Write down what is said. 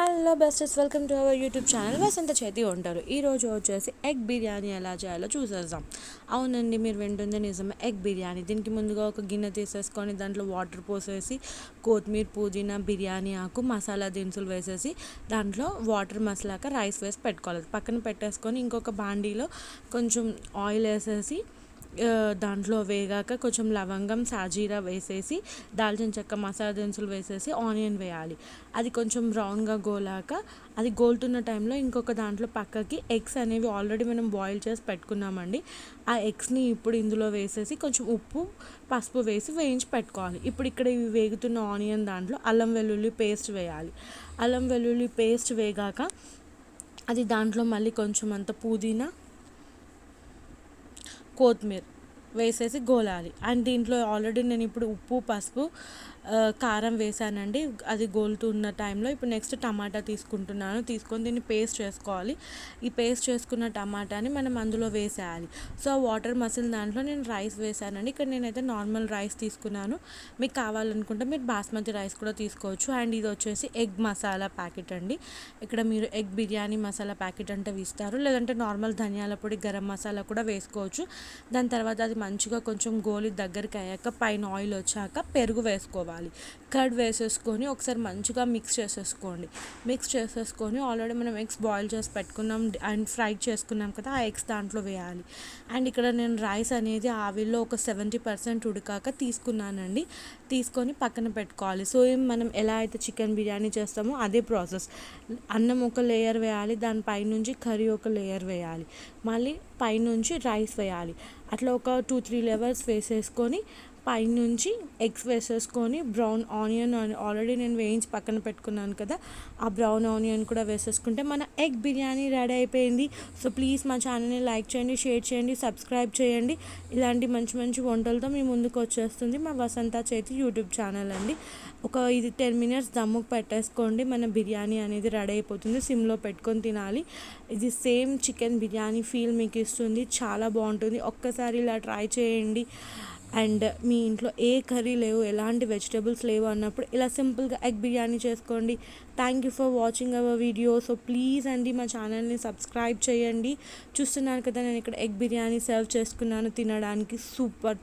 Hello besties, welcome to our YouTube channel Vasantha చేతి వంటలు. ఈరోజు వచ్చేసి ఎగ్ బిర్యానీ ఎలా చేయాలో చూసేద్దాం. అవునండి, మీరు వింటుంది నిజమే, ఎగ్ బిర్యానీ. దీనికి ముందుగా ఒక గిన్నె తీసేసుకొని దాంట్లో వాటర్ పోసేసి కొత్తిమీర, పుదీనా, బిర్యానీ ఆకు, మసాలా దినుసులు వేసేసి దాంట్లో వాటర్ మసాలాక రైస్ వేసి పెట్టుకోవాలి. పక్కన పెట్టేసుకొని ఇంకొక బాండీలో కొంచెం ఆయిల్ వేసేసి దాంట్లో వేగాక కొంచెం లవంగం, సాజీరా వేసేసి దాల్చిన చెక్క, మసాలా దినుసులు వేసేసి ఆనియన్ వేయాలి. అది కొంచెం బ్రౌన్గా గోలాక అది గోలుతున్న టైంలో ఇంకొక దాంట్లో పక్కకి ఎగ్స్ అనేవి ఆల్రెడీ మనం బాయిల్ చేసి పెట్టుకున్నామండి. ఆ ఎగ్స్ని ఇప్పుడు ఇందులో వేసేసి కొంచెం ఉప్పు, పసుపు వేసి వేయించి పెట్టుకోవాలి. ఇప్పుడు ఇక్కడ ఇవి వేగుతున్న ఆనియన్ దాంట్లో అల్లం వెల్లుల్లి పేస్ట్ వేయాలి. అల్లం వెల్లుల్లి పేస్ట్ వేగాక అది దాంట్లో మళ్ళీ కొంచెం అంత పుదీనా, కొత్తిమీర వేసేసి గోలాలి. అండ్ దీంట్లో ఆల్రెడీ నేను ఇప్పుడు ఉప్పు, పసుపు, కారం వేసానండి. అది గోలుతున్న టైంలో ఇప్పుడు నెక్స్ట్ టమాటా తీసుకొని దీన్ని పేస్ట్ చేసుకోవాలి. ఈ పేస్ట్ చేసుకున్న టమాటాని మనం అందులో వేసేయాలి. సో వాటర్ మసిలిన దాంట్లో నేను రైస్ వేసానండి. ఇక్కడ నేనైతే నార్మల్ రైస్ తీసుకున్నాను. మీకు కావాలనుకుంటే మీరు బాస్మతి రైస్ కూడా తీసుకోవచ్చు. అండ్ ఇది వచ్చేసి ఎగ్ మసాలా ప్యాకెట్ అండి. ఇక్కడ మీరు ఎగ్ బిర్యానీ మసాలా ప్యాకెట్ అంటే ఇస్తారు, లేదంటే నార్మల్ ధనియాల పొడి, గరం మసాలా కూడా వేసుకోవచ్చు. దాని తర్వాత అది మంచిగా కొంచెం గోలి దగ్గరికి అయ్యాక పైన ఆయిల్ వచ్చాక పెరుగు వేసుకోవాలి. కర్డ్ వేసేసుకొని ఒకసారి మంచిగా మిక్స్ చేసేసుకొని ఆల్రెడీ మనం ఎగ్స్ బాయిల్ చేసి పెట్టుకున్నాం అండ్ ఫ్రై చేసుకున్నాం కదా, ఆ ఎగ్స్ దాంట్లో వేయాలి. అండ్ ఇక్కడ నేను రైస్ అనేది ఆవిల్లో ఒక 70% ఉడికాక తీసుకున్నానండి. తీసుకొని పక్కన పెట్టుకోవాలి. సో మనం ఎలా అయితే చికెన్ బిర్యానీ చేస్తామో అదే ప్రాసెస్. అన్నం ఒక లేయర్ వేయాలి, దాని పైనుంచి కర్రీ ఒక లేయర్ వేయాలి, మళ్ళీ పైనుంచి రైస్ వేయాలి. అట్లా ఒక 2-3 లెవెల్స్ వేసేసుకొని పైనుంచి ఎగ్స్ వేసేసుకొని బ్రౌన్ ఆనియన్ ఆల్రెడీ నేను వేయించి పక్కన పెట్టుకున్నాను కదా, ఆ బ్రౌన్ ఆనియన్ కూడా వేసేసుకుంటే మన ఎగ్ బిర్యానీ రెడీ అయిపోయింది. సో ప్లీజ్ మా ఛానల్ని లైక్ చేయండి, షేర్ చేయండి, సబ్స్క్రైబ్ చేయండి. ఇలాంటి మంచి మంచి వంటలతో మీ ముందుకు వచ్చేస్తుంది మా వసంత చేతి యూట్యూబ్ ఛానల్ అండి. ఇది 10 minutes దమ్ముకు పెట్టేసుకోండి, మన బిర్యానీ అనేది రెడీ అయిపోతుంది. సిమ్లో పెట్టుకొని తినాలి. ఇది సేమ్ చికెన్ బిర్యానీ ఫీల్ మీకు ఇస్తుంది, చాలా బాగుంటుంది. ఒక్కసారి ఇలా ట్రై చేయండి. అండ్ మీ ఇంట్లో ఏ కర్రీ లేవు, ఎలాంటి వెజిటేబుల్స్ లేవు అన్నప్పుడు ఇలా సింపుల్గా ఎగ్ బిర్యానీ చేసుకోండి. Thank you for watching our video. So please అండి మా ఛానల్ని సబ్స్క్రైబ్ చేయండి. చూస్తున్నారు కదా, నేను ఇక్కడ ఎగ్ బిర్యానీ సర్వ్ చేసుకున్నాను తినడానికి. సూపర్